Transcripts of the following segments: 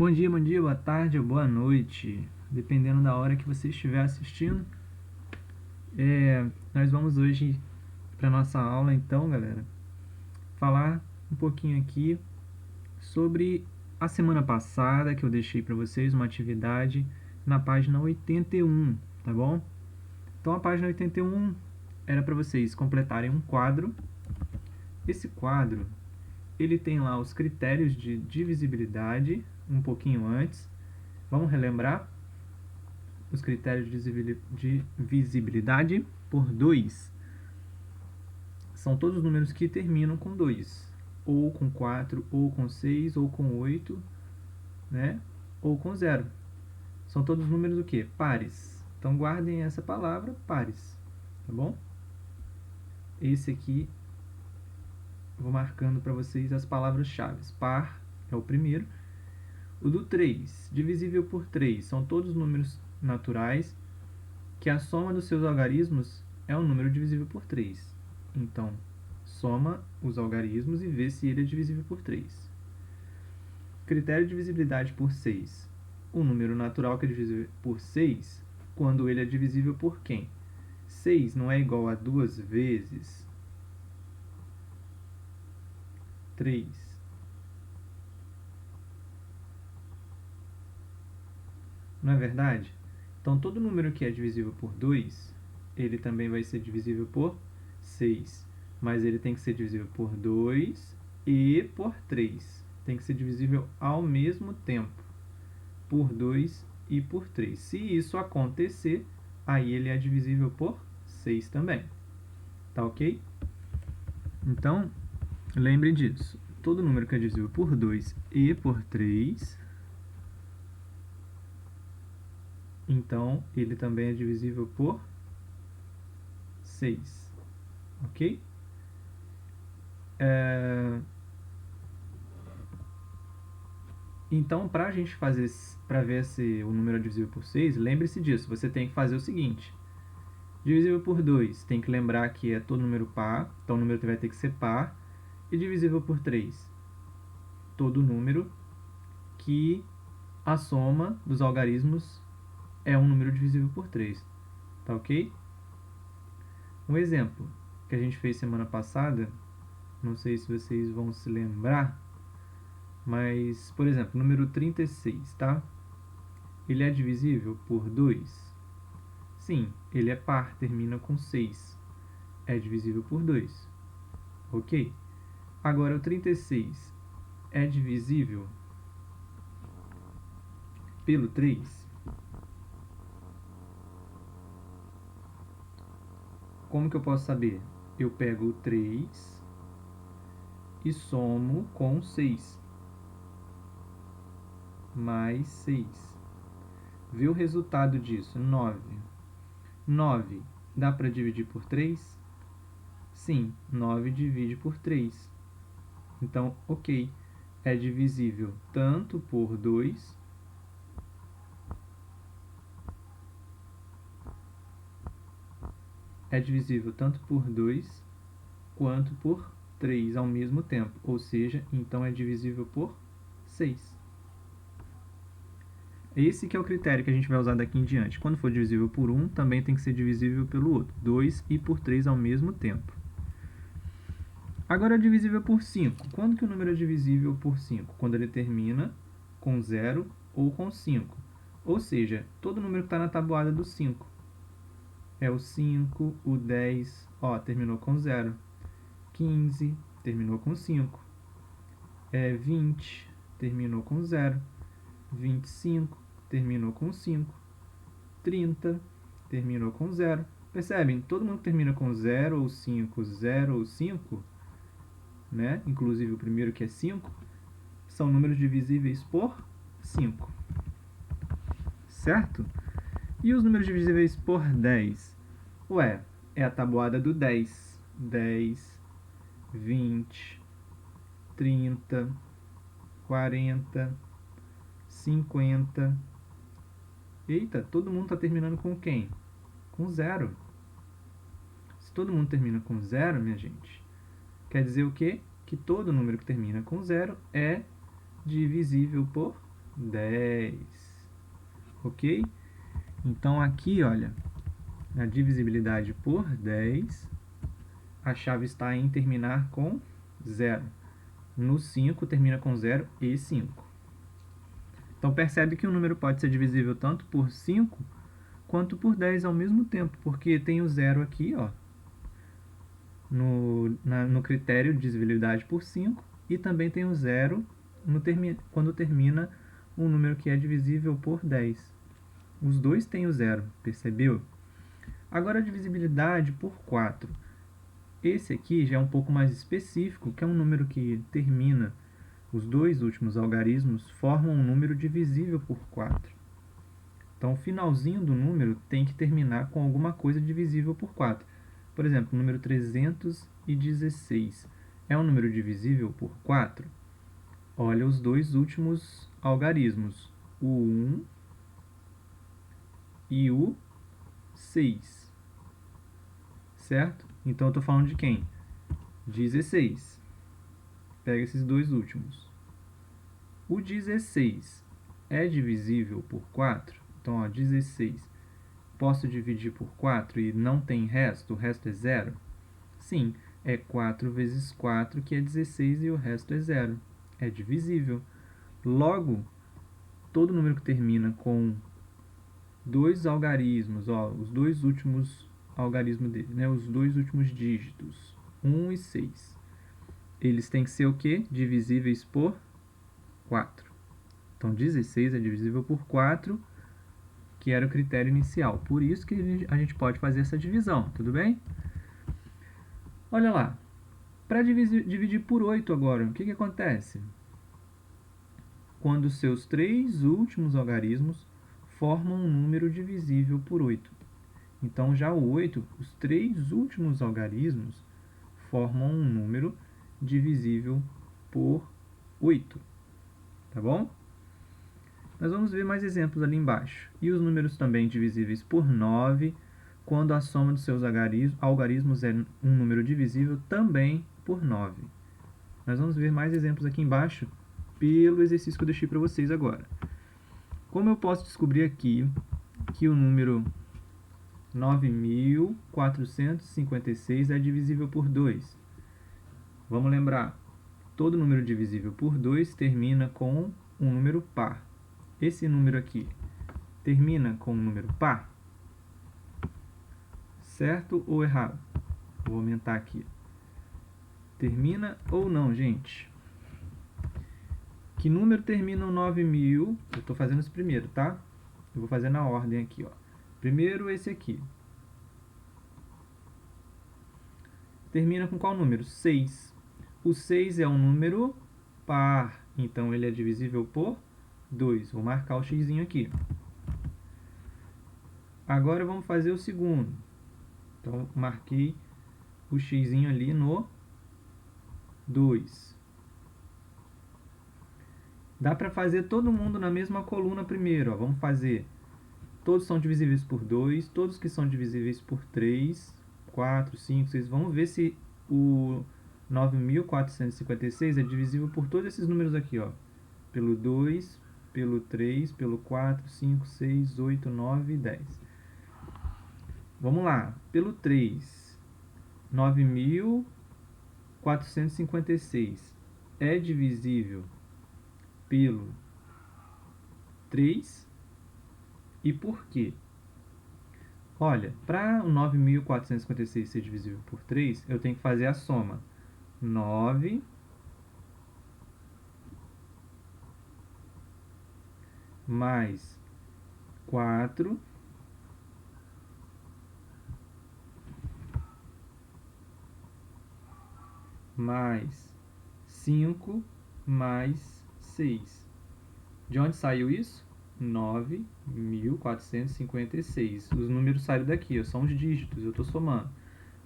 Bom dia, boa tarde ou boa noite, dependendo da hora que você estiver assistindo. Nós vamos hoje para nossa aula, então, galera, falar um pouquinho aqui sobre a semana passada, que eu deixei para vocês uma atividade na página 81, tá bom? Então, a página 81 era para vocês completarem um quadro. Esse quadro, ele tem lá os critérios de divisibilidade, um pouquinho antes. Vamos relembrar? Os critérios de divisibilidade por 2 são todos os números que terminam com 2, ou com 4, ou com 6, ou com 8, né? Ou com 0. São todos números o quê? Pares. Então guardem essa palavra, pares, tá bom? Esse aqui, eu vou marcando para vocês as palavras-chave. Par é o primeiro. O do 3, divisível por 3, são todos números naturais que a soma dos seus algarismos é um número divisível por 3. Então, soma os algarismos e vê se ele é divisível por 3. Critério de divisibilidade por 6. Um número natural que é divisível por 6, quando ele é divisível por quem? 6 não é igual a 2 vezes 3. Não é verdade? Então, todo número que é divisível por 2, ele também vai ser divisível por 6. Mas ele tem que ser divisível por 2 e por 3. Tem que ser divisível ao mesmo tempo, por 2 e por 3. Se isso acontecer, aí ele é divisível por 6 também. Tá ok? Então, lembre disso. Todo número que é divisível por 2 e por 3, então ele também é divisível por 6. Ok? Então, para a gente fazer, para ver se o número é divisível por 6, lembre-se disso. Você tem que fazer o seguinte: divisível por 2, tem que lembrar que é todo número par, então o número vai ter que ser par. E divisível por 3, todo número que a soma dos algarismos é um número divisível por 3. Tá ok? Um exemplo que a gente fez semana passada, não sei se vocês vão se lembrar, mas, por exemplo, número 36, tá? Ele é divisível por 2? Sim, ele é par, termina com 6. É divisível por 2. Ok? Agora, o 36 é divisível pelo 3? Como que eu posso saber? Eu pego o 3 e somo com 6. Mais 6. Vê o resultado disso, 9. 9 dá para dividir por 3? Sim, 9 divide por 3. Então, ok, é divisível tanto por 2 quanto por 3 ao mesmo tempo, ou seja, então é divisível por 6. Esse que é o critério que a gente vai usar daqui em diante. Quando for divisível por 1, também tem que ser divisível pelo outro. 2 e por 3 ao mesmo tempo. Agora é divisível por 5. Quando que o número é divisível por 5? Quando ele termina com 0 ou com 5. Ou seja, todo número que está na tabuada do 5. É o 5, o 10, terminou com 0. 15, terminou com 5. 20, terminou com 0. 25, terminou com 5. 30, terminou com 0. Percebem? Todo mundo que termina com 0 ou 5, 0 ou 5, né? Inclusive o primeiro que é 5, são números divisíveis por 5. Certo? E os números divisíveis por 10? Ué, é a tabuada do 10. 10, 20, 30, 40, 50. Eita, todo mundo está terminando com quem? Com 0. Se todo mundo termina com 0, minha gente, quer dizer o quê? Que todo número que termina com 0 é divisível por 10. Ok? Então aqui, olha, a divisibilidade por 10, a chave está em terminar com 0. No 5 termina com 0 e 5. Então percebe que o número pode ser divisível tanto por 5 quanto por 10 ao mesmo tempo, porque tem o 0 aqui, ó, no critério de divisibilidade por 5, e também tem o 0 quando termina um número que é divisível por 10. Os dois têm o 0, percebeu? Agora a divisibilidade por 4. Esse aqui já é um pouco mais específico, que é um número que termina, os dois últimos algarismos formam um número divisível por 4. Então o finalzinho do número tem que terminar com alguma coisa divisível por 4. Por exemplo, o número 316 é um número divisível por 4? Olha os dois últimos algarismos, o 1 e o 6. Certo? Então eu estou falando de quem? 16. Pega esses dois últimos. O 16 é divisível por 4? Então, ó, 16. Posso dividir por 4 e não tem resto? O resto é 0? Sim, é 4 vezes 4, que é 16, e o resto é 0. É divisível. Logo, todo número que termina com dois algarismos, ó, os dois últimos algarismos dele, né, os dois últimos dígitos, 1 e 6, eles têm que ser o quê? Divisíveis por 4. Então, 16 é divisível por 4, que era o critério inicial. Por isso que a gente pode fazer essa divisão, tudo bem? Olha lá, para dividir por 8 agora, o que acontece? Quando os seus três últimos algarismos formam um número divisível por 8. Então, já o 8, os três últimos algarismos formam um número divisível por 8. Tá bom? Nós vamos ver mais exemplos ali embaixo. E os números também divisíveis por 9, quando a soma dos seus algarismos é um número divisível também por 9. Nós vamos ver mais exemplos aqui embaixo pelo exercício que eu deixei para vocês agora. Como eu posso descobrir aqui que o número 9.456 é divisível por 2? Vamos lembrar, todo número divisível por 2 termina com um número par. Esse número aqui termina com um número par? Certo ou errado? Vou aumentar aqui. Termina ou não, gente? Que número termina o 9.000? Eu estou fazendo esse primeiro, tá? Eu vou fazer na ordem aqui, ó. Primeiro esse aqui. Termina com qual número? 6. O 6 é um número par, então ele é divisível por 2. Vou marcar o xizinho aqui. Agora vamos fazer o segundo. Então, marquei o xizinho ali no 2. Dá para fazer todo mundo na mesma coluna primeiro. Ó. Vamos fazer. Todos são divisíveis por 2. Todos que são divisíveis por 3, 4, 5, 6. Vamos ver se o 9.456 é divisível por todos esses números aqui. Ó. Pelo 2, pelo 3, pelo 4, 5, 6, 8, 9 e 10. Vamos lá. Pelo 3, 9.456 é divisível pelo 3. E por quê? Olha, para o 9.456 ser divisível por 3, eu tenho que fazer a soma. 9 mais 4 mais 5 mais 6. De onde saiu isso? 9.456. Os números saíram daqui, ó, são os dígitos, eu estou somando.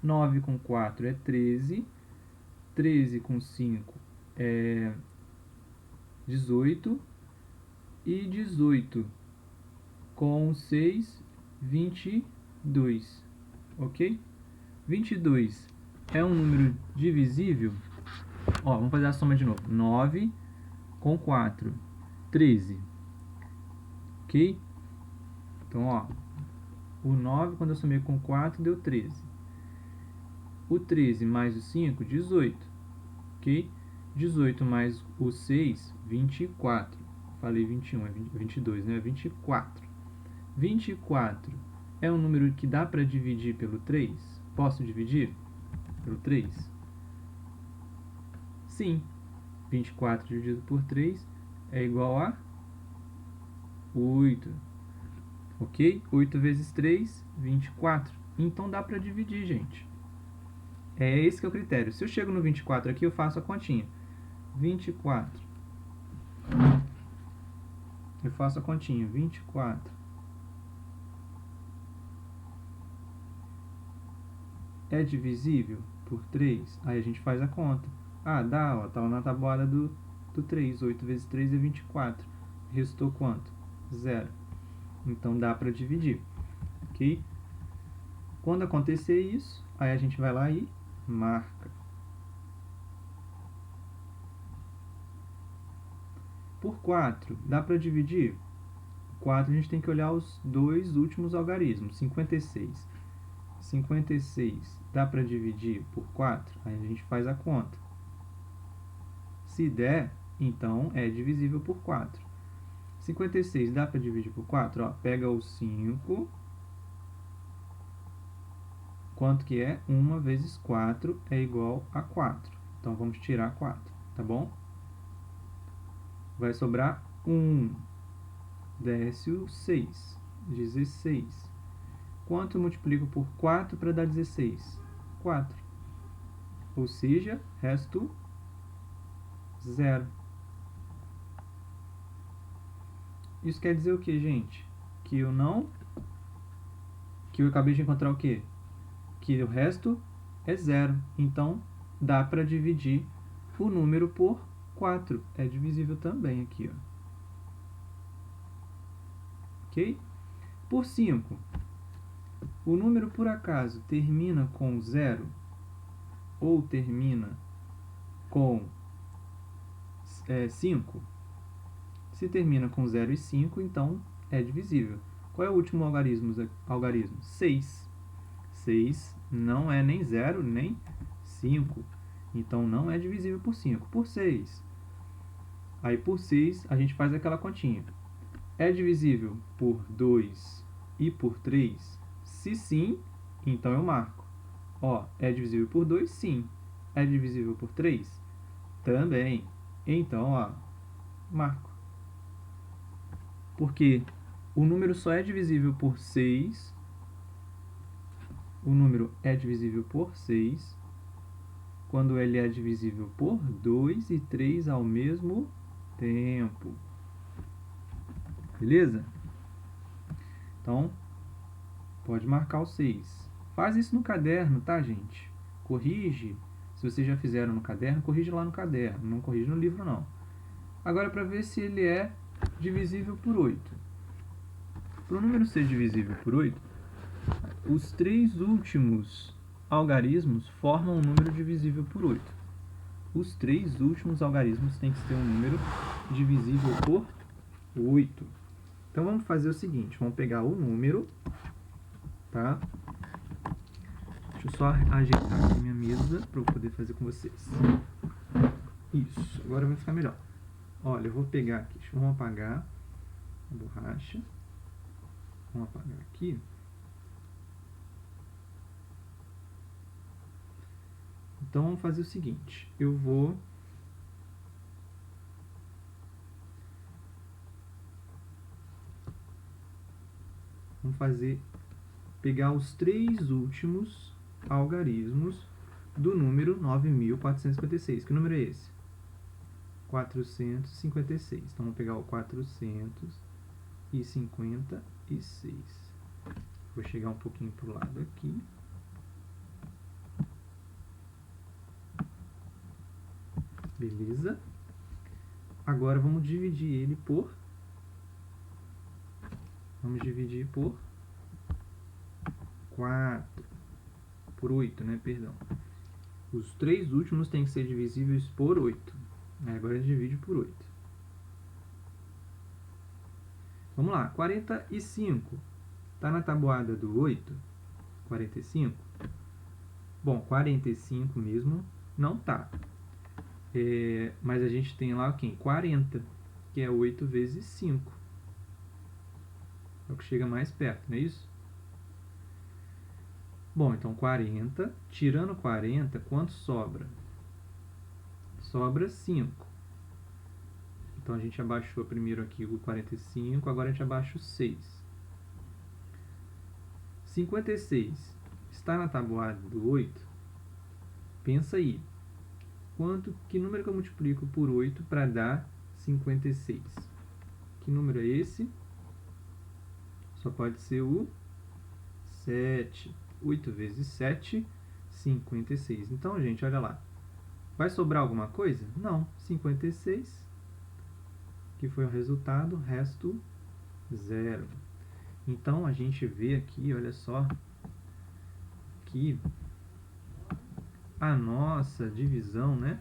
9 com 4 é 13. 13 com 5 é 18. E 18 com 6, 22. Ok? 22 é um número divisível. Ó, vamos fazer a soma de novo. 9 com 4, 13. ok? Então, ó, o 9, quando eu somei com 4, deu 13. O 13 mais o 5, 18, ok? 18 mais o 6, 24. Falei 21, é 22, né? 24. 24 é um número que dá para dividir pelo 3? Posso dividir pelo 3? Sim. 24 dividido por 3 é igual a 8. Ok? 8 vezes 3, 24. Então dá para dividir, gente. É esse que é o critério. Se eu chego no 24 aqui, eu faço a continha. 24. Eu faço a continha. 24. É divisível por 3? Aí a gente faz a conta. Ah, dá, ó. Tá lá na tabuada do 3. 8 vezes 3 é 24. Restou quanto? 0. Então dá para dividir. Ok? Quando acontecer isso, aí a gente vai lá e marca. Por 4, dá para dividir? 4 a gente tem que olhar os dois últimos algarismos. 56. 56 dá para dividir por 4? Aí a gente faz a conta. Se der, então é divisível por 4. 56 dá para dividir por 4? Ó, pega o 5. Quanto que é? 1 vezes 4 é igual a 4. Então vamos tirar 4, tá bom? Vai sobrar 1. Desce o 6. 16. Quanto eu multiplico por 4 para dar 16? 4. Ou seja, resto 0. Isso quer dizer o que, gente? Que eu acabei de encontrar o quê? Que o resto é 0. Então, dá para dividir o número por 4. É divisível também aqui, ó. Ok? Por 5. O número, por acaso, termina com 0 ou termina com 5? Se termina com 0 e 5, então é divisível. Qual é o último algarismo? 6. 6 não é nem 0 nem 5. Então não é divisível por 5. Por 6. Aí por 6 a gente faz aquela continha. É divisível por 2 e por 3? Se sim, então eu marco. Ó, é divisível por 2? Sim. É divisível por 3? Também. Então, ó, marco. Porque o número só é divisível por 6. O número é divisível por 6 quando ele é divisível por 2 e 3 ao mesmo tempo. Beleza? Então, pode marcar o 6. Faz isso no caderno, tá, gente? Corrige. Se vocês já fizeram no caderno, corrige lá no caderno. Não corrige no livro, não. Agora, para ver se ele é divisível por 8. Para o número ser divisível por 8, os 3 últimos algarismos formam um número divisível por 8. Os 3 últimos algarismos têm que ter um número divisível por 8. Então vamos fazer o seguinte, vamos pegar o número, tá? Deixa eu só ajeitar aqui minha mesa para eu poder fazer com vocês. Isso, agora vai ficar melhor. Olha, eu vou pegar aqui, vamos apagar a borracha. Vamos apagar aqui. Então vamos fazer o seguinte, vamos pegar os 3 últimos algarismos do número 9.456. Que número é esse? 456. Então vamos pegar o 456. Vou chegar um pouquinho para o lado aqui. Beleza? Agora vamos dividir ele por... Vamos dividir por 4. Por 8, né? Perdão. Os 3 últimos têm que ser divisíveis por 8. Agora a gente divide por 8. Vamos lá, 45. Está na tabuada do 8? 45? Bom, 45 mesmo não tá. Mas a gente tem lá quem? 40, que é 8 vezes 5. É o que chega mais perto, não é isso? Bom, então 40, tirando 40, quanto sobra? Sobra 5. Então a gente abaixou primeiro aqui o 45, agora a gente abaixa o 6. 56 está na tabuada do 8? Pensa aí. Que número que eu multiplico por 8 para dar 56? Que número é esse? Só pode ser o 7. 8 vezes 7, 56. Então, gente, olha lá. Vai sobrar alguma coisa? Não. 56, que foi o resultado, resto 0. Então, a gente vê aqui, olha só, que a nossa divisão, né,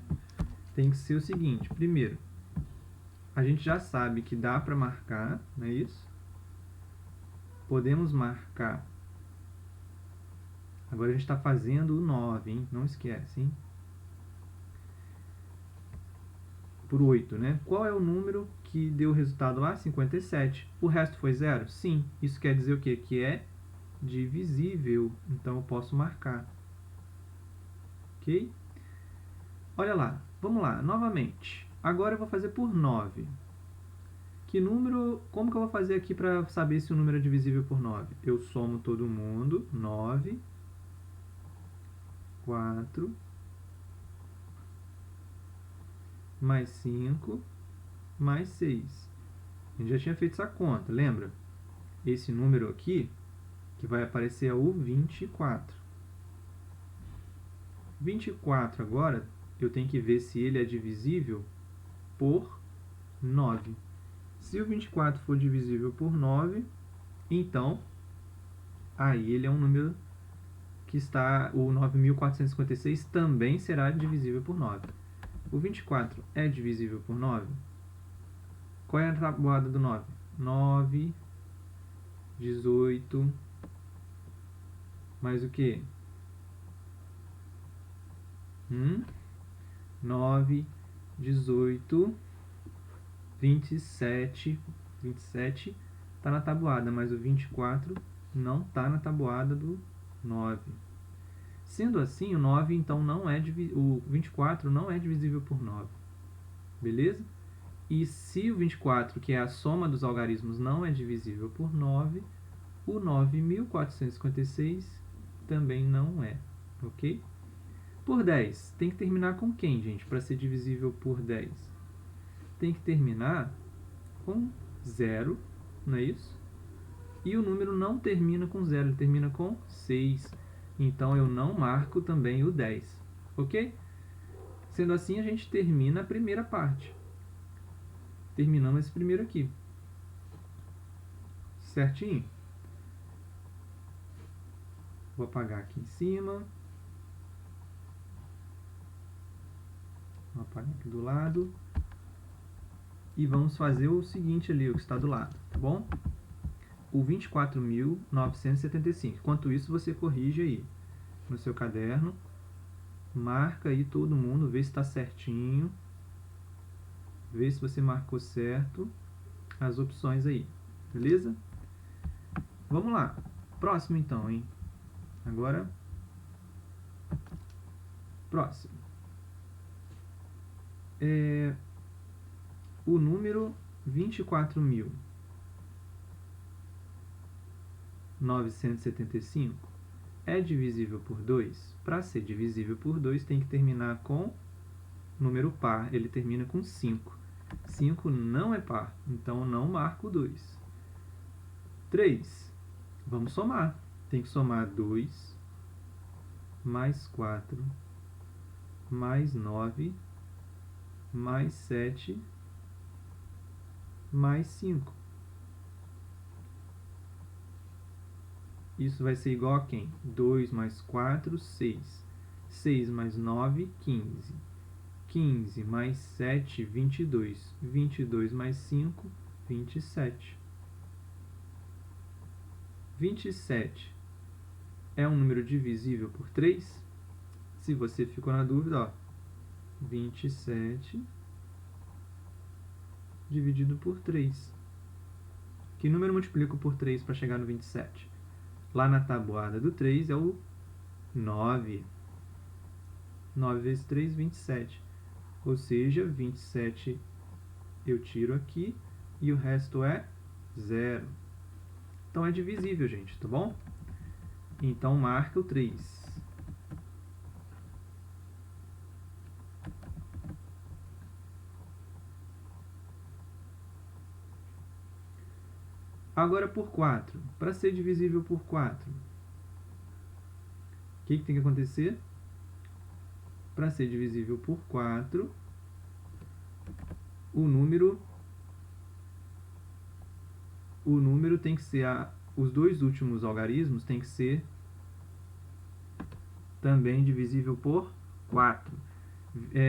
tem que ser o seguinte. Primeiro, a gente já sabe que dá para marcar, não é isso? Podemos marcar. Agora a gente está fazendo o 9, hein? Não esquece, hein? Por 8, né? Qual é o número que deu o resultado lá? 57. O resto foi 0? Sim. Isso quer dizer o quê? Que é divisível. Então eu posso marcar. Ok? Olha lá. Vamos lá. Novamente. Agora eu vou fazer por 9. Que número... Como que eu vou fazer aqui para saber se o número é divisível por 9? Eu somo todo mundo. 9, 4, mais 5, mais 6. A gente já tinha feito essa conta, lembra? Esse número aqui, que vai aparecer é o 24. 24 agora, eu tenho que ver se ele é divisível por 9. Se o 24 for divisível por 9, então, aí ele é um número que está, o 9.456 também será divisível por 9. O 24 é divisível por 9? Qual é a tabuada do 9? 9, 18, mais o que? 9, 18, 27. 27 está na tabuada, mas o 24 não está na tabuada do 9. Sendo assim, o 9 então não é o 24 não é divisível por 9. Beleza? E se o 24, que é a soma dos algarismos, não é divisível por 9, o 9.456 também não é. Ok? Por 10, tem que terminar com quem, gente, para ser divisível por 10? Tem que terminar com 0, não é isso? E o número não termina com 0, ele termina com 6. Então, eu não marco também o 10. Ok? Sendo assim, a gente termina a primeira parte. Terminamos esse primeiro aqui. Certinho? Vou apagar aqui em cima. Vou apagar aqui do lado. E vamos fazer o seguinte ali, o que está do lado, tá bom? O 24.975. Enquanto isso, você corrige aí no seu caderno. Marca aí todo mundo, vê se está certinho. Vê se você marcou certo as opções aí, beleza? Vamos lá. Próximo então, hein? Agora, próximo. O número 24.975 é divisível por 2? Para ser divisível por 2, tem que terminar com número par. Ele termina com 5. 5 não é par, então não marco 2. 3. Vamos somar. Tem que somar 2, mais 4, mais 9, mais 7, mais 5. Isso vai ser igual a quem? 2 mais 4, 6. 6 mais 9, 15. 15 mais 7, 22. 22 mais 5, 27. 27 é um número divisível por 3? Se você ficou na dúvida, ó, 27 dividido por 3. Que número eu multiplico por 3 para chegar no 27? Lá na tabuada do 3 é o 9. 9 vezes 3, 27. Ou seja, 27 eu tiro aqui e o resto é 0. Então é divisível, gente, tá bom? Então marca o 3. Agora por 4. Para ser divisível por 4, o que tem que acontecer? Para ser divisível por 4, o número tem que ser, os dois últimos algarismos tem que ser também divisível por 4.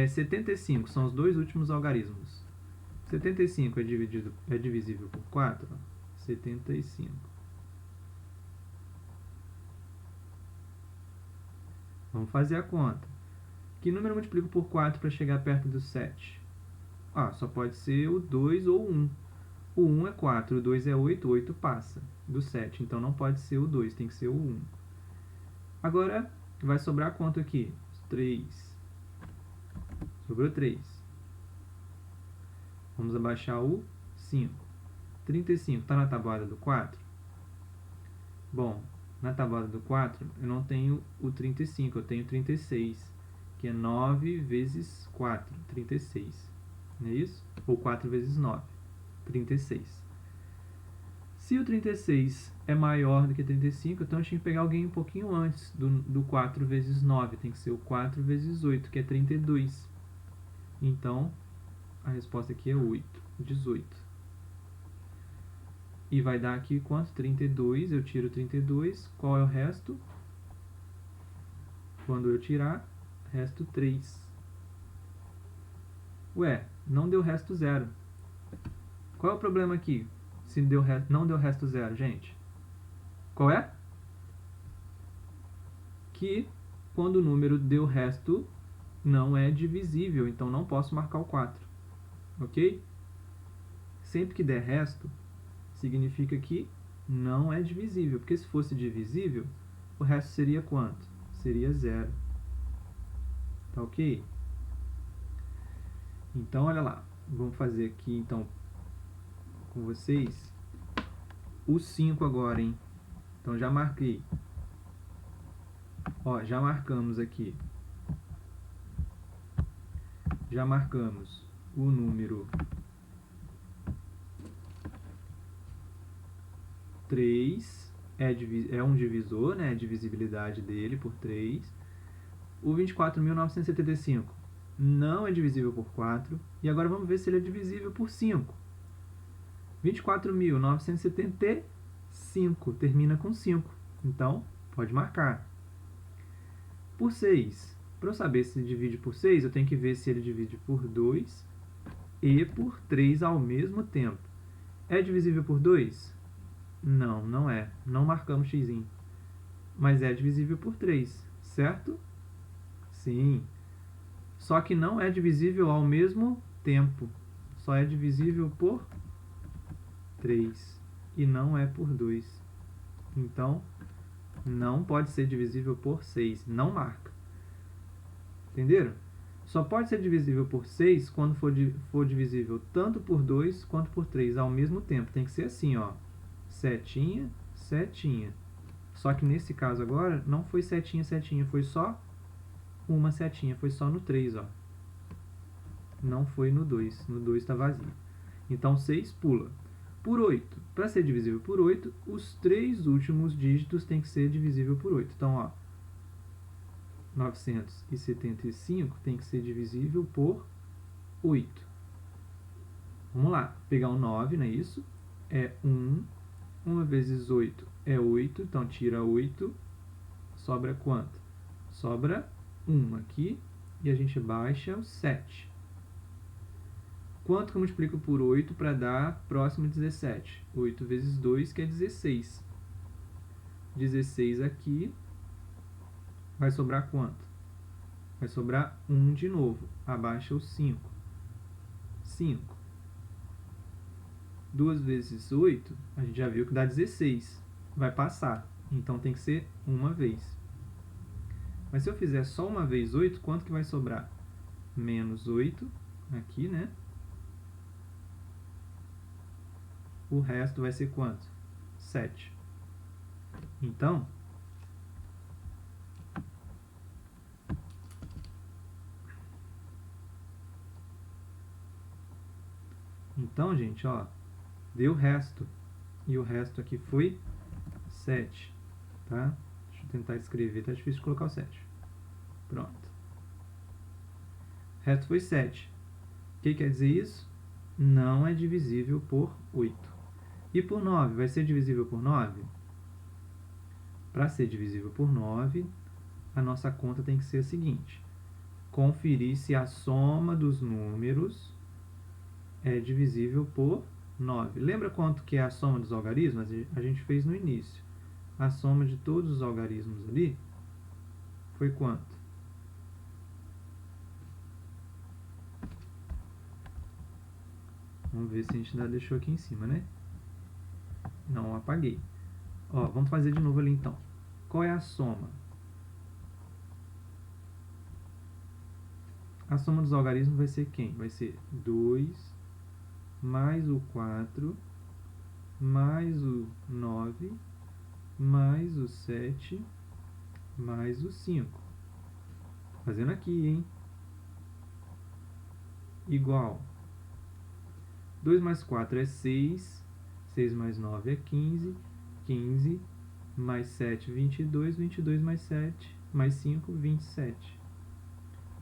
75 são os dois últimos algarismos. 75 é divisível por 4? 75. Vamos fazer a conta. Que número eu multiplico por 4 para chegar perto do 7? Só pode ser o 2 ou o 1. O 1 é 4, o 2 é 8, 8 passa do 7. Então não pode ser o 2, tem que ser o 1. Agora vai sobrar quanto aqui? 3. Sobrou 3. Vamos abaixar o 5. 35 está na tabuada do 4? Bom, na tabuada do 4 eu não tenho o 35, eu tenho 36, que é 9 vezes 4, 36. Não é isso? Ou 4 vezes 9, 36. Se o 36 é maior do que 35, então a gente tem que pegar alguém um pouquinho antes do 4 vezes 9. Tem que ser o 4 vezes 8, que é 32. Então, a resposta aqui é 8, 18. E vai dar aqui quanto? 32, eu tiro 32. Qual é o resto? Quando eu tirar, resto 3. Ué, não deu resto 0. Qual é o problema aqui? Se não deu resto 0, gente. Qual é? Que quando o número deu resto, não é divisível, então não posso marcar o 4. Ok? Sempre que der resto, significa que não é divisível, porque se fosse divisível, o resto seria quanto? Seria 0. Tá ok? Então, olha lá. Vamos fazer aqui, então, com vocês, o 5 agora, hein? Então, já marquei. Ó, já marcamos aqui. Já marcamos o número 3, é um divisor, né? A divisibilidade dele por 3. O 24.975 não é divisível por 4. E agora vamos ver se ele é divisível por 5. 24.975 termina com 5. Então, pode marcar. Por 6. Para eu saber se divide por 6, eu tenho que ver se ele divide por 2 e por 3 ao mesmo tempo. É divisível por 2? Não, não é. Não marcamos x. Mas é divisível por 3, certo? Sim. Só que não é divisível ao mesmo tempo. Só é divisível por 3 e não é por 2. Então, não pode ser divisível por 6. Não marca. Entenderam? Só pode ser divisível por 6 quando for divisível tanto por 2 quanto por 3 ao mesmo tempo. Tem que ser assim, ó. Setinha, setinha. Só que nesse caso agora, não foi setinha, setinha. Foi só uma setinha. Foi só no 3, ó. Não foi no 2. No 2 está vazio. Então, 6 pula. Por 8. Para ser divisível por 8, os 3 últimos dígitos têm que ser divisível por 8. Então, ó. 975 tem que ser divisível por 8. Vamos lá. Pegar o 9, não é isso? É 1. 1 vezes 8 é 8. Então, tira 8. Sobra quanto? Sobra 1 aqui. E a gente baixa o 7. Quanto que eu multiplico por 8 para dar próximo de 17? 8 vezes 2, que é 16. 16 aqui, vai sobrar quanto? Vai sobrar 1 de novo, abaixa o 5. 5. 2 vezes 8, a gente já viu que dá 16. Vai passar, então tem que ser uma vez. Mas se eu fizer só uma vez 8, quanto que vai sobrar? Menos 8, aqui, né? O resto vai ser quanto? 7. Então, gente, ó, deu o resto. E o resto aqui foi 7, tá? Deixa eu tentar escrever, tá difícil de colocar o 7. Pronto. O resto foi 7. O que quer dizer isso? Não é divisível por 8. E por 9, vai ser divisível por 9? Para ser divisível por 9, a nossa conta tem que ser a seguinte: conferir se a soma dos números é divisível por 9. Lembra quanto que é a soma dos algarismos? A gente fez no início. A soma de todos os algarismos ali foi quanto? Vamos ver se a gente ainda deixou aqui em cima, né? Não, apaguei. Ó, vamos fazer de novo ali então. Qual é a soma? A soma dos algarismos vai ser quem? Vai ser 2 mais o 4 mais o 9 mais o 7 mais o 5. Fazendo aqui, hein? Igual. 2 mais 4 é 6. 6 mais 9 é 15. 15 mais 7, 22. 22 mais 7 mais 5, 27.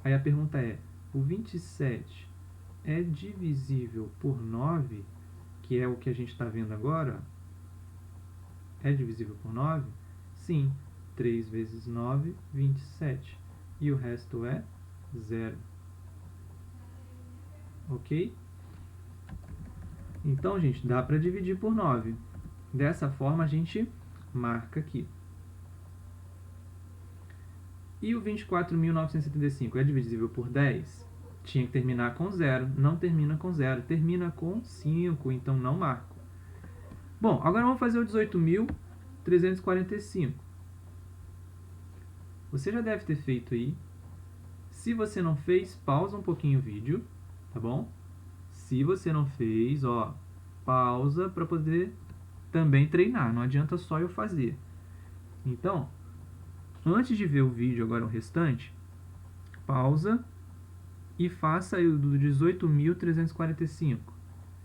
Aí a pergunta é: o 27 é divisível por 9, que é o que a gente está vendo agora? É divisível por 9? Sim. 3 vezes 9, 27. E o resto é 0. Ok? Então, gente, dá para dividir por 9. Dessa forma, a gente marca aqui. E o 24.975 é divisível por 10? Tinha que terminar com 0. Não termina com 0. Termina com 5, então não marco. Bom, agora vamos fazer o 18.345. Você já deve ter feito aí. Se você não fez, pausa um pouquinho o vídeo, tá bom? Se você não fez, ó, pausa para poder também treinar. Não adianta só eu fazer. Então, antes de ver o vídeo agora o restante, pausa e faça aí o do 18.345.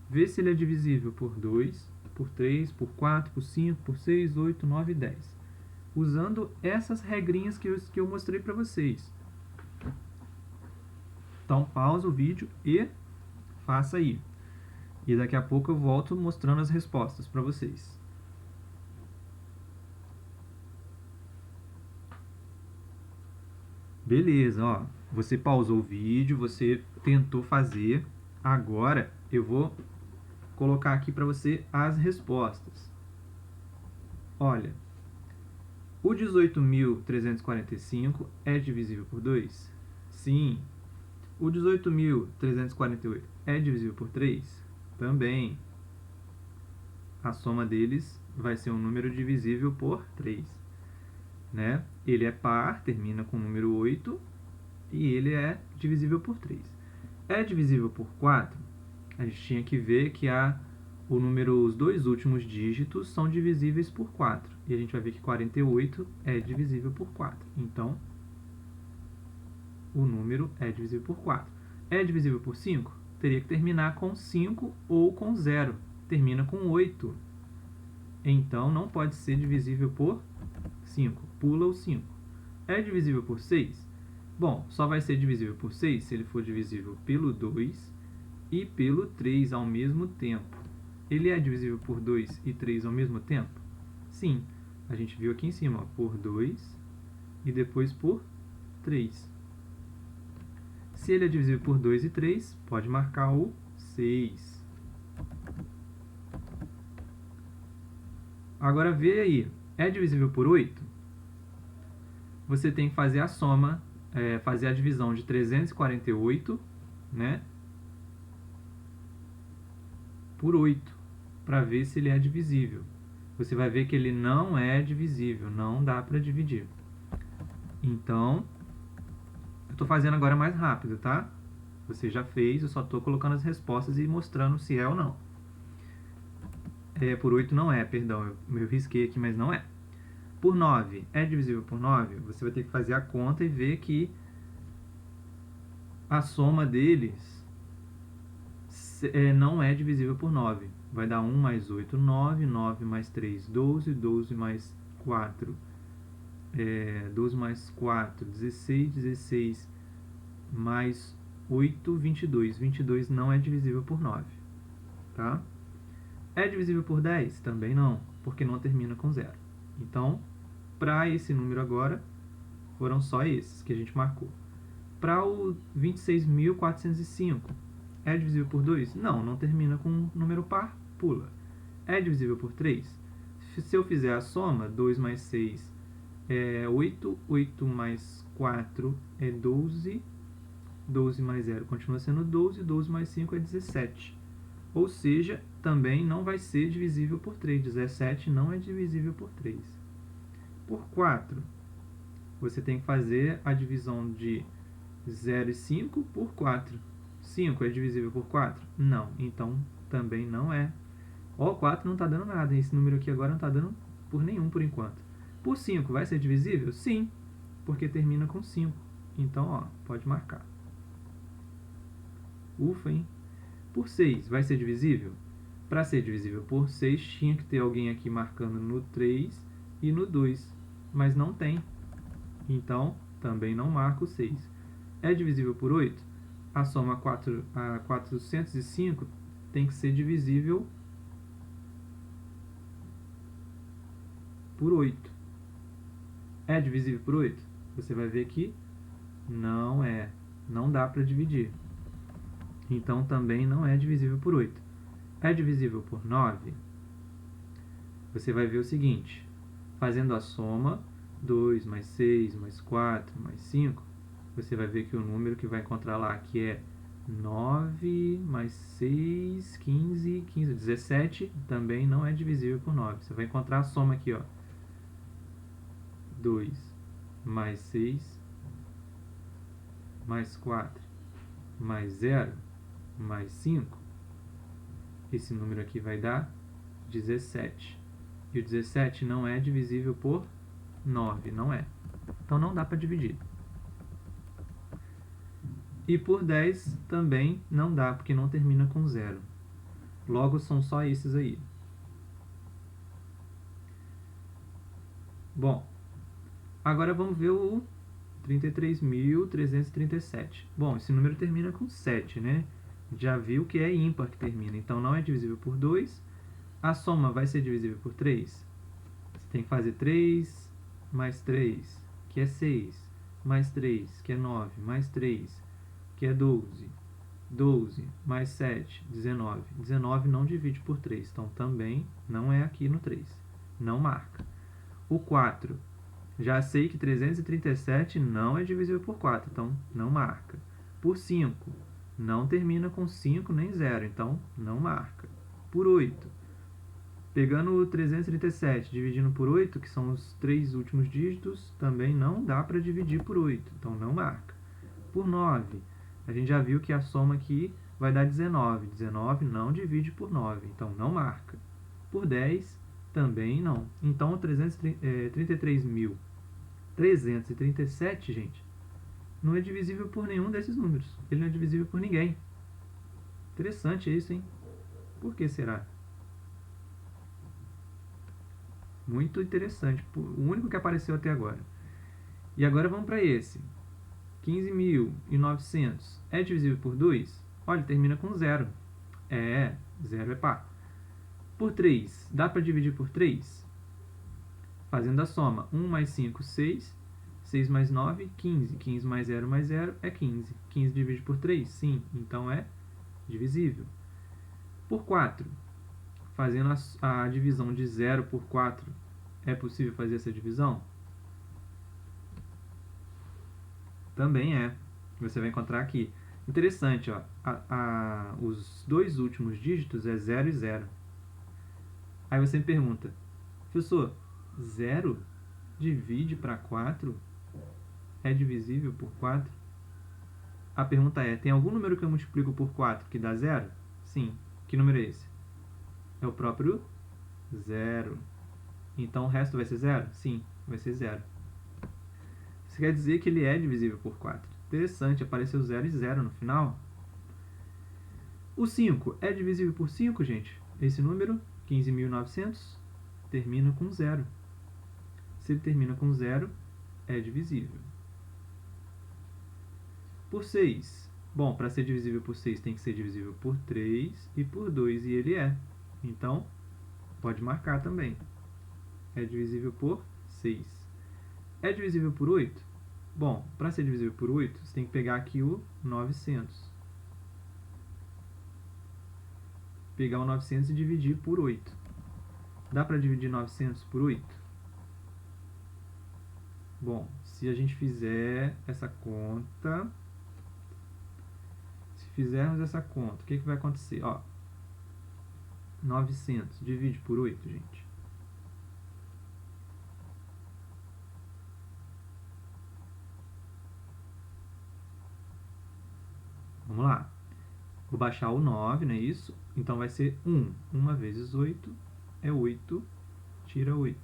Vê se ele é divisível por 2, por 3, por 4, por 5, por 6, 8, 9 e 10. Usando essas regrinhas que eu mostrei para vocês. Então, pausa o vídeo e faça aí. E daqui a pouco eu volto mostrando as respostas para vocês. Beleza, ó. Você pausou o vídeo, você tentou fazer. Agora eu vou colocar aqui para você as respostas. Olha, o 18.345 é divisível por 2? Sim. O 18.348 é divisível por 3? Também. A soma deles vai ser um número divisível por 3. Né? Ele é par, termina com o número 8, e ele é divisível por 3. É divisível por 4? A gente tinha que ver que os dois últimos dígitos são divisíveis por 4. E a gente vai ver que 48 é divisível por 4. Então, o número é divisível por 4. É divisível por 5? Teria que terminar com 5 ou com 0. Termina com 8. Então, não pode ser divisível por 5. Pula o 5. É divisível por 6? Bom, só vai ser divisível por 6 se ele for divisível pelo 2 e pelo 3 ao mesmo tempo. Ele é divisível por 2 e 3 ao mesmo tempo? Sim. A gente viu aqui em cima, ó, por 2 e depois por 3. Se ele é divisível por 2 e 3, pode marcar o 6. Agora vê aí, É divisível por 8? Você tem que fazer a soma, fazer a divisão de 348, né, por 8, para ver se ele é divisível. Você vai ver que ele não é divisível, não dá para dividir. Então, eu estou fazendo agora mais rápido, tá? Você já fez, eu só estou colocando as respostas e mostrando se é ou não. Por 8 não é, perdão, eu risquei aqui, mas não é. Por 9, é divisível por 9? Você vai ter que fazer a conta e ver que a soma deles não é divisível por 9. Vai dar 1 mais 8, 9, 9 mais 3, 12, 12 mais 4, 12 mais 4, 16, 16 mais 8, 22. 22 não é divisível por 9. Tá? É divisível por 10? Também não, porque não termina com 0. Então, para esse número agora, foram só esses que a gente marcou. Para o 26.405, é divisível por 2? Não, não termina com número par, pula. É divisível por 3? Se eu fizer a soma, 2 mais 6 é 8, 8 mais 4 é 12, 12 mais 0 continua sendo 12, 12 mais 5 é 17. Ou seja, também não vai ser divisível por 3. 17 não é divisível por 3. Por 4, você tem que fazer a divisão de 0 e 5 por 4. 5 é divisível por 4? Não, então também não é. Ó, 4 não está dando nada, esse número aqui agora não está dando por nenhum por enquanto. Por 5 vai ser divisível? Sim, porque termina com 5. Então, ó, pode marcar. Ufa, hein? Por 6 vai ser divisível? Para ser divisível por 6, tinha que ter alguém aqui marcando no 3 e no 2, mas não tem. Então, também não marca o 6. É divisível por 8? A soma a 405 tem que ser divisível por 8. É divisível por 8? Você vai ver que não é. Não dá para dividir. Então, também não é divisível por 8. É divisível por 9? Você vai ver o seguinte. Fazendo a soma, 2 mais 6 mais 4 mais 5, você vai ver que o número que vai encontrar lá, que é 9 mais 6, 15, 15, 17, também não é divisível por 9. Você vai encontrar a soma aqui, ó. 2 mais 6 mais 4 mais 0 mais 5. Esse número aqui vai dar 17. E o 17 não é divisível por 9, não é. Então não dá para dividir. E por 10 também não dá, porque não termina com 0. Logo, são só esses aí. Bom, agora vamos ver o 33.337. Bom, esse número termina com 7, né? Já viu que é ímpar que termina, então não é divisível por 2. A soma vai ser divisível por 3? Você tem que fazer 3 mais 3, que é 6, mais 3, que é 9, mais 3, que é 12. 12 mais 7, 19. 19 não divide por 3, então também não é aqui no 3. Não marca. O 4, já sei que 337 não é divisível por 4, então não marca. Por 5, não termina com 5 nem 0, então não marca. Por 8, pegando o 337, dividindo por 8, que são os 3 últimos dígitos, também não dá para dividir por 8, então não marca. Por 9, a gente já viu que a soma aqui vai dar 19. 19 não divide por 9, então não marca. Por 10, também não. Então, o 33.337, gente, não é divisível por nenhum desses números. Ele não é divisível por ninguém. Interessante isso, hein? Por que será? Muito interessante. O único que apareceu até agora. E agora vamos para esse. 15.900 é divisível por 2? Olha, termina com 0. 0 é par. Por 3, dá para dividir por 3? Fazendo a soma, 1 mais 5, 6. 6 mais 9, 15. 15 mais 0 é 15. 15 divide por 3? Sim, então é divisível. Por 4, fazendo a divisão de 0 por 4, É possível fazer essa divisão? Também é. Você vai encontrar aqui. Interessante, ó. Os dois últimos dígitos é 0 e 0. Aí você me pergunta, professor, 0 divide para 4? É divisível por 4? A pergunta é, tem algum número que eu multiplico por 4 que dá 0? Sim. Que número é esse? É o próprio 0. Então o resto vai ser 0? Sim, vai ser 0. Isso quer dizer que ele é divisível por 4. Interessante, apareceu 0 e 0 no final. O 5 é divisível por 5, gente? Esse número, 15.900, termina com 0. Se ele termina com 0, é divisível. Por 6. Bom, para ser divisível por 6 tem que ser divisível por 3 e por 2, e ele é. Então, pode marcar também. É divisível por 6. É divisível por 8? Bom, para ser divisível por 8, você tem que pegar aqui o 900. Pegar o 900 e dividir por 8. Dá para dividir 900 por 8? Bom, se a gente fizer essa conta... Se fizermos essa conta, o que vai acontecer? Ó, 900 divide por 8, gente. Vamos lá. Vou baixar o 9, não é isso? Então vai ser 1. 1 vezes 8 é 8. Tira 8.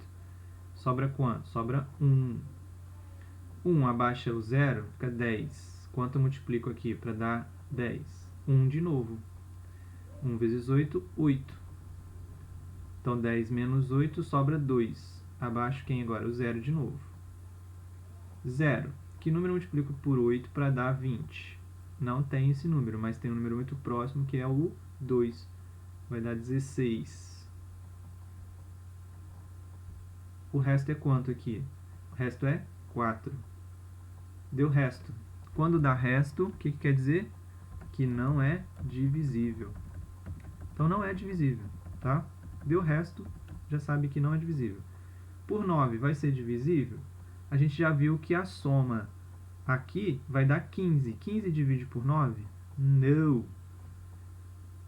Sobra quanto? Sobra 1. 1 abaixa o 0, fica 10. Quanto eu multiplico aqui para dar 10? 1 de novo. 1 vezes 8, 8. Então 10 menos 8 sobra 2. Abaixo quem agora? O 0 de novo. 0. Que número eu multiplico por 8 para dar 20? Não tem esse número, mas tem um número muito próximo que é o 2. Vai dar 16. O resto é quanto aqui? O resto é 4. Deu resto. Quando dá resto, o que quer dizer? Que não é divisível. Então não é divisível, tá? Deu resto, já sabe que não é divisível. Por 9 vai ser divisível? A gente já viu que a soma aqui vai dar 15. 15 divide por 9? Não.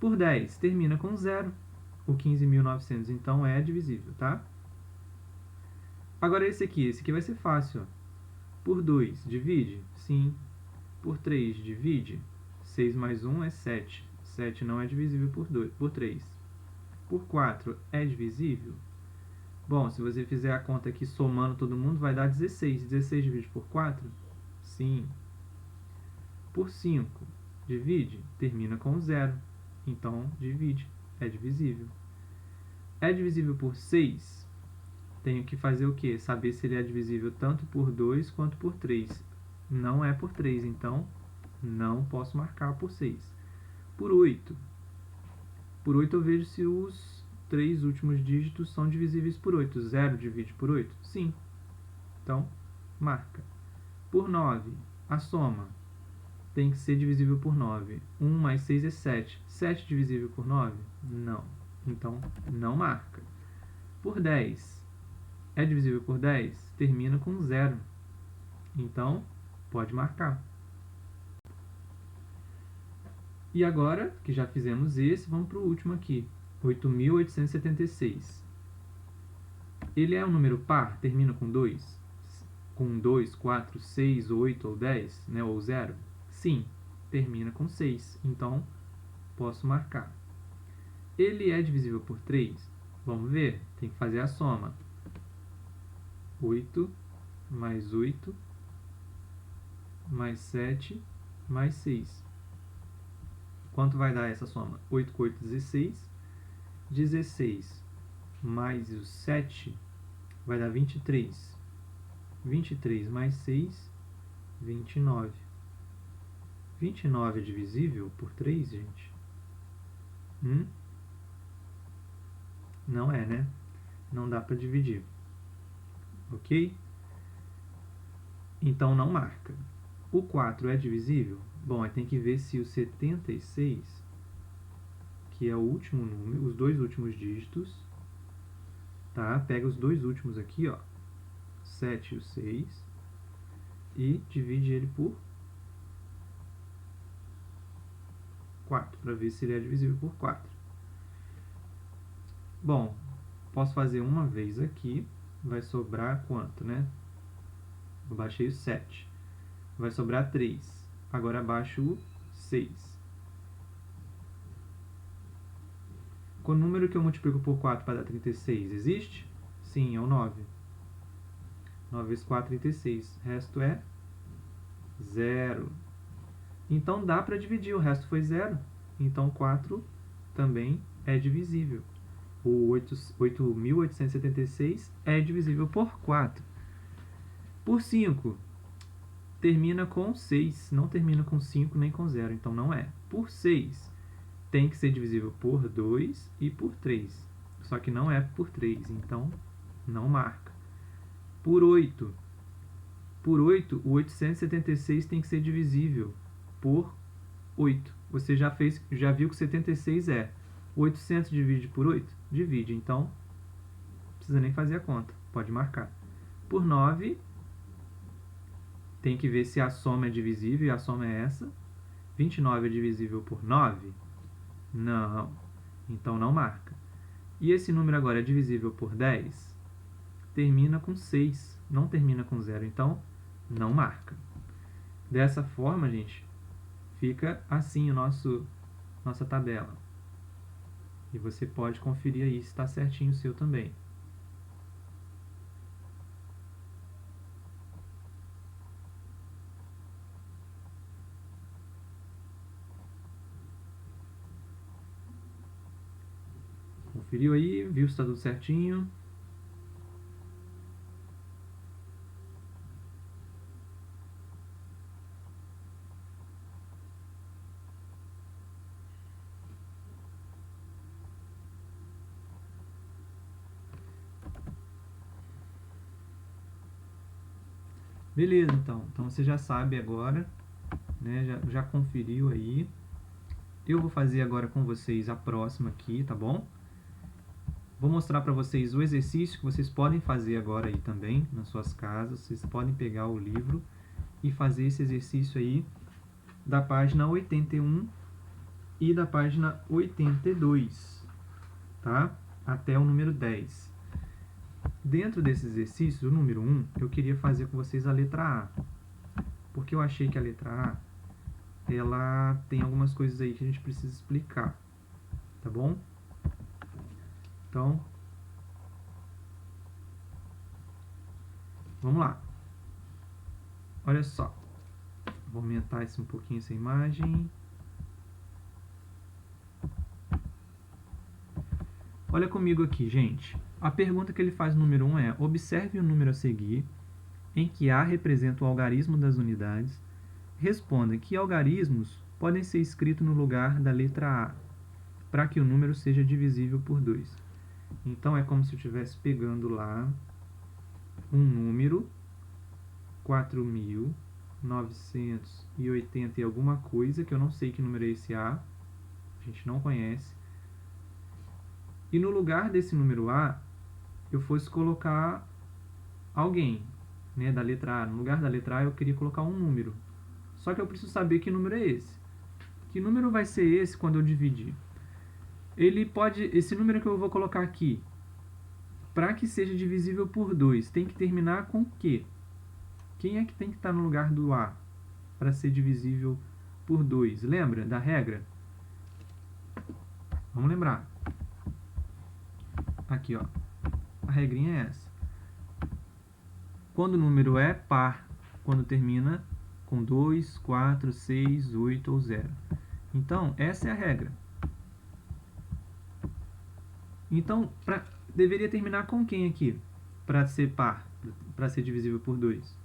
Por 10 termina com 0. O 15.900, então é divisível, tá? Agora esse aqui vai ser fácil. Ó. Por 2 divide? Sim. Por 3 divide? 6 mais 1 é 7. 7 não é divisível por 3. Por 4 é divisível? Bom, se você fizer a conta aqui somando todo mundo, vai dar 16. 16 divide por 4? Sim. Por 5 divide? Termina com 0. Então, divide. É divisível. É divisível por 6? Tenho que fazer o quê? Saber se ele é divisível tanto por 2 quanto por 3. Não é por 3, então não posso marcar por 6. Por 8. Por 8 eu vejo se os 3 últimos dígitos são divisíveis por 8. 0 divide por 8? Sim. Então, marca. Por 9, a soma tem que ser divisível por 9. 1 mais 6 é 7. 7 divisível por 9? Não. Então, não marca. Por 10, é divisível por 10? Termina com 0. Então, pode marcar. E agora, que já fizemos esse, vamos para o último aqui. 8.876. Ele é um número par? Termina com 2? Com 2, 4, 6, 8 ou 10? Né? Ou 0? Sim, termina com 6. Então, posso marcar. Ele é divisível por 3? Vamos ver. Tem que fazer a soma. 8 mais 8 mais 7 mais 6. Quanto vai dar essa soma? 8 com 8, 16. 16 mais o 7 vai dar 23. 23 mais 6, 29. 29 é divisível por 3, gente? Não é, né? Não dá para dividir. Ok? Então não marca. O 4 é divisível? Bom, tem que ver se o 76, que é o último número, os dois últimos dígitos, tá? Pega os dois últimos aqui, ó, 7 e o 6, e divide ele por 4, para ver se ele é divisível por 4. Bom, posso fazer uma vez aqui, vai sobrar quanto, né? Eu baixei o 7. Vai sobrar 3. Agora abaixo o 6. Qual número que eu multiplico por 4 para dar 36? Existe? Sim, é o 9. 9 vezes 4, 36. O resto é 0. Então dá para dividir, o resto foi 0. Então 4 também é divisível. O 8.876 é divisível por 4. Por 5, termina com 6, não termina com 5 nem com 0, então não é. Por 6, tem que ser divisível por 2 e por 3, só que não é por 3, então não marca. Por 8, o 876 tem que ser divisível por 8. Você já viu que 76 é. 800 divide por 8? Divide, então não precisa nem fazer a conta, pode marcar. Por 9, tem que ver se a soma é divisível, e a soma é essa. 29 é divisível por 9? Não, então não marca. E esse número agora é divisível por 10? Termina com 6, não termina com 0, então não marca. Dessa forma, gente, fica assim nossa tabela. E você pode conferir aí se está certinho o seu também. Conferiu aí, viu se está tudo certinho. Beleza, então. Então você já sabe agora, né? Já conferiu aí. Eu vou fazer agora com vocês a próxima aqui, tá bom? Vou mostrar para vocês o exercício que vocês podem fazer agora aí também, nas suas casas. Vocês podem pegar o livro e fazer esse exercício aí da página 81 e da página 82, tá? Até o número 10. Dentro desse exercício, o número 1, eu queria fazer com vocês a letra A. Porque eu achei que a letra A, ela tem algumas coisas aí que a gente precisa explicar, tá bom? Então, vamos lá. Olha só. Vou aumentar um pouquinho essa imagem. Olha comigo aqui, gente. A pergunta que ele faz no número 1 é: observe o número a seguir, em que A representa o algarismo das unidades. Responda que algarismos podem ser escritos no lugar da letra A, para que o número seja divisível por 2. Então, é como se eu estivesse pegando lá um número, 4.980 e alguma coisa, que eu não sei que número é esse A, a gente não conhece. E no lugar desse número A, eu fosse colocar alguém, né, da letra A. No lugar da letra A, eu queria colocar um número. Só que eu preciso saber que número é esse. Que número vai ser esse quando eu dividir? Esse número que eu vou colocar aqui, para que seja divisível por 2, tem que terminar com o quê? Quem é que tem que estar no lugar do A para ser divisível por 2? Lembra da regra? Vamos lembrar. Aqui, ó. A regrinha é essa. Quando o número é par, quando termina com 2, 4, 6, 8 ou 0. Então, essa é a regra. Então, deveria terminar com quem aqui? Para ser par, para ser divisível por 2.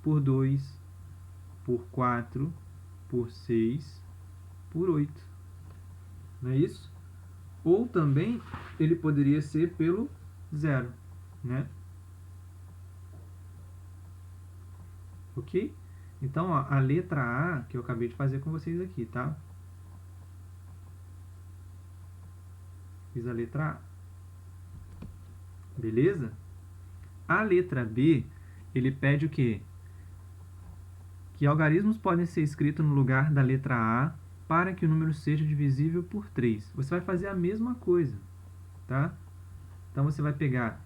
Por 2, por 4, por 6, por 8. Não é isso? Ou também ele poderia ser pelo 0, né? Ok? Então, ó, a letra A, que eu acabei de fazer com vocês aqui, tá? Fiz a letra A. Beleza? A letra B, ele pede o quê? Que algarismos podem ser escritos no lugar da letra A para que o número seja divisível por 3. Você vai fazer a mesma coisa, tá? Então, você vai pegar,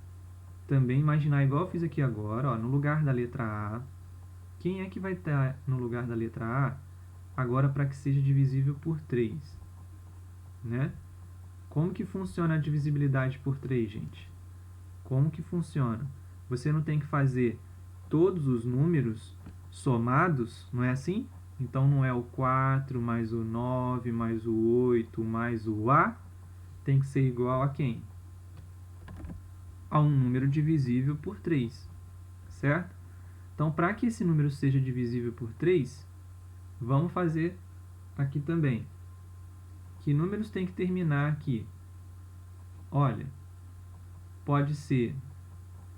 também imaginar igual eu fiz aqui agora, ó, no lugar da letra A. Quem é que vai estar no lugar da letra A agora para que seja divisível por 3? Né? Como que funciona a divisibilidade por 3, gente? Como que funciona? Você não tem que fazer todos os números somados, não é assim? Então, não é o 4 mais o 9 mais o 8 mais o A, tem que ser igual a quem? A um número divisível por 3, certo? Então, para que esse número seja divisível por 3, vamos fazer aqui também. Que números tem que terminar aqui? Olha, pode ser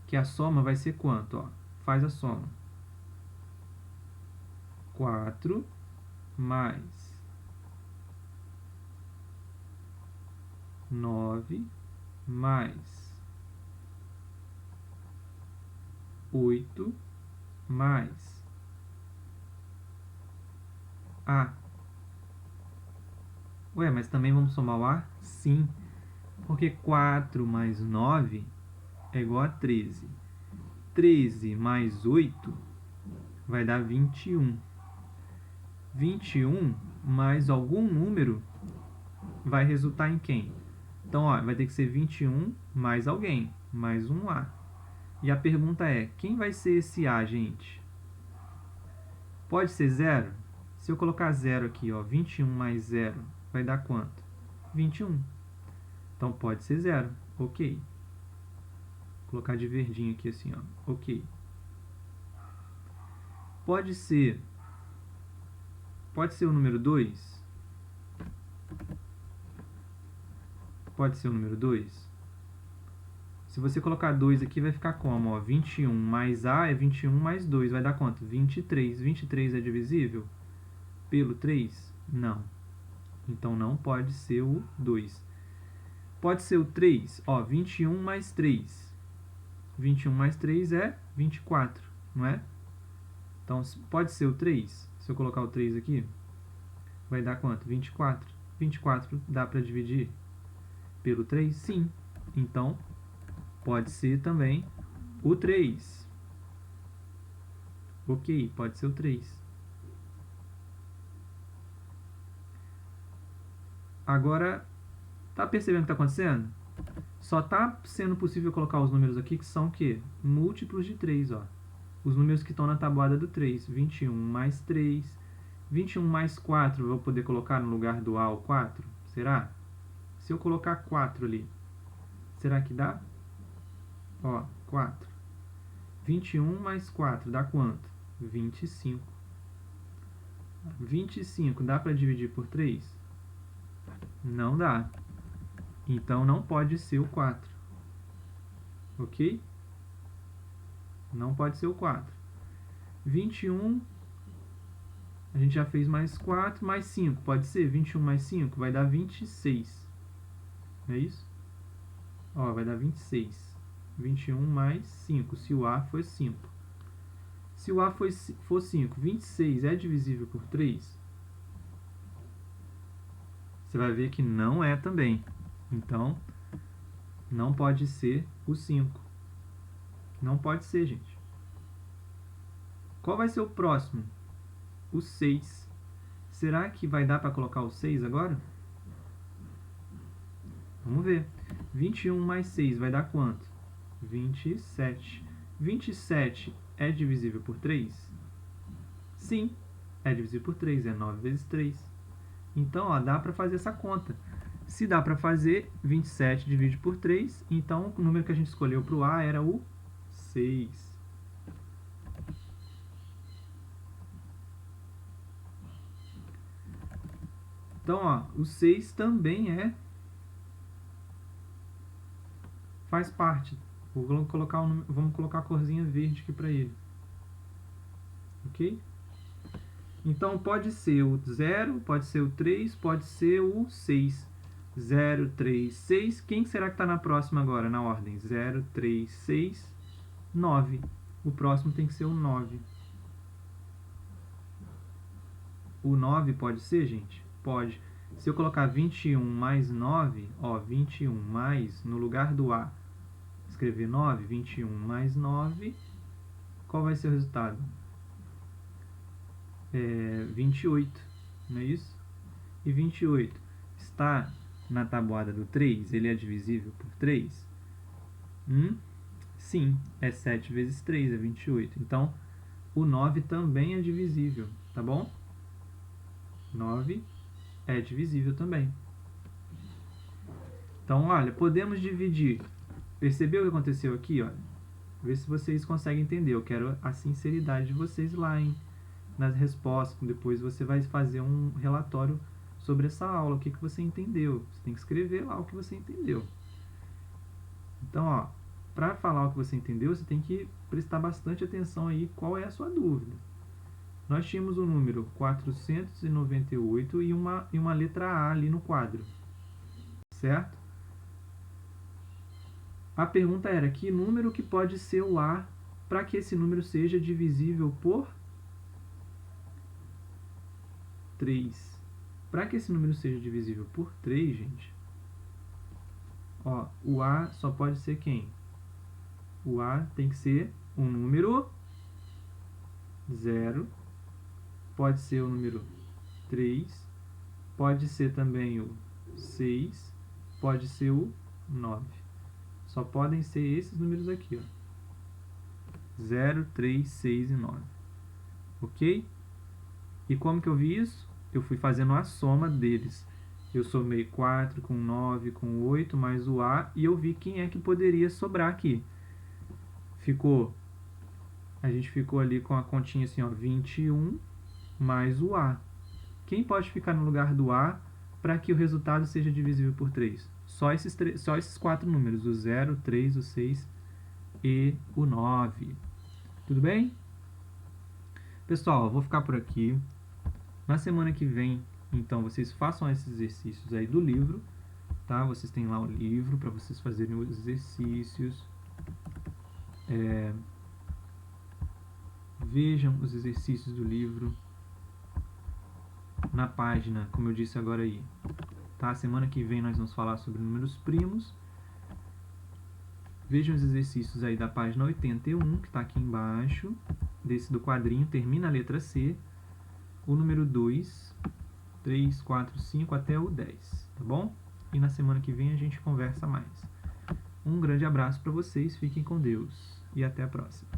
que a soma vai ser quanto? Ó, faz a soma. 4 mais 9 mais 8 mais A. Ué, mas também vamos somar o A? Sim, porque 4 mais 9 é igual a 13. 13 mais 8 vai dar 21. 21 mais algum número vai resultar em quem? Então, ó, vai ter que ser 21 mais alguém, mais um A. E a pergunta é, quem vai ser esse A, gente? Pode ser 0? Se eu colocar 0 aqui, ó, 21 mais 0, vai dar quanto? 21. Então, pode ser 0. Ok. Vou colocar de verdinho aqui assim, ó. Ok. Pode ser o número 2? Pode ser o número 2? Se você colocar 2 aqui, vai ficar como? Ó, 21 mais A é 21 mais 2. Vai dar quanto? 23. 23 é divisível pelo 3? Não. Então, não pode ser o 2. Pode ser o 3? Ó, 21 mais 3. 21 mais 3 é 24, não é? Então, pode ser o 3? Se eu colocar o 3 aqui, vai dar quanto? 24. 24 dá para dividir pelo 3? Sim. Então, pode ser também o 3. Ok, pode ser o 3. Agora, tá percebendo o que está acontecendo? Só está sendo possível colocar os números aqui que são o quê? Múltiplos de 3, ó. Os números que estão na tabuada do 3. 21 mais 3. 21 mais 4, eu vou poder colocar no lugar do A o 4? Será? Se eu colocar 4 ali, será que dá? Ó, 4. 21 mais 4 dá quanto? 25. 25 dá para dividir por 3? Não dá. Então, não pode ser o 4. Ok? Não pode ser o 4. 21, a gente já fez mais 4, mais 5. Pode ser? 21 mais 5 vai dar 26. Não é isso? Ó, vai dar 26. 21 mais 5, se o A for 5. Se o A for 5, 26 é divisível por 3? Você vai ver que não é também. Então, não pode ser o 5. Não pode ser, gente. Qual vai ser o próximo? O 6. Será que vai dar para colocar o 6 agora? Vamos ver. 21 mais 6 vai dar quanto? 27. 27 é divisível por 3? Sim, é divisível por 3. É 9 vezes 3. Então, ó, dá para fazer essa conta. Se dá para fazer, 27 divide por 3. Então, o número que a gente escolheu para o A era o 6. Então, ó, o 6 também faz parte. Vamos colocar a corzinha verde aqui para ele. Ok? Então, pode ser o 0, pode ser o 3, pode ser o 6. 0, 3, 6. Quem será que está na próxima agora, na ordem? 0, 3, 6, 9. O próximo tem que ser o 9. O 9 pode ser, gente? Pode. Se eu colocar 21 mais 9, ó, 21 mais, no lugar do A, escrever 9, 21 mais 9, qual vai ser o resultado? 28, não é isso? E 28 está na tabuada do 3, ele é divisível por 3? Sim, é 7 vezes 3, é 28. Então, o 9 também é divisível, tá bom? 9 é divisível também. Então, olha, podemos dividir. Percebeu o que aconteceu aqui? Olha? Vê se vocês conseguem entender. Eu quero a sinceridade de vocês lá, hein? Nas respostas. Depois você vai fazer um relatório sobre essa aula. O que você entendeu. Você tem que escrever lá o que você entendeu. Então, ó, para falar o que você entendeu, você tem que prestar bastante atenção aí qual é a sua dúvida. Nós tínhamos o número 498 e uma letra A ali no quadro. Certo? A pergunta era, que número que pode ser o A para que esse número seja divisível por 3? Para que esse número seja divisível por 3, gente, ó, o A só pode ser quem? O A tem que ser um número 0, pode ser o número 3, pode ser também o 6, pode ser o 9. Só podem ser esses números aqui, ó. 0, 3, 6 e 9. Ok? E como que eu vi isso? Eu fui fazendo a soma deles. Eu somei 4 com 9 com 8 mais o A e eu vi quem é que poderia sobrar aqui. A gente ficou ali com a continha assim, ó, 21 mais o A. Quem pode ficar no lugar do A para que o resultado seja divisível por 3? Só esses 4 números, o 0, o 3, o 6 e o 9. Tudo bem? Pessoal, eu vou ficar por aqui. Na semana que vem, então, vocês façam esses exercícios aí do livro, tá? Vocês têm lá o livro para vocês fazerem os exercícios. Vejam os exercícios do livro na página, como eu disse agora aí. Tá? Semana que vem nós vamos falar sobre números primos. Vejam os exercícios aí da página 81, que está aqui embaixo, desse do quadrinho, termina a letra C, o número 2, 3, 4, 5 até o 10, tá bom? E na semana que vem a gente conversa mais. Um grande abraço para vocês, fiquem com Deus e até a próxima.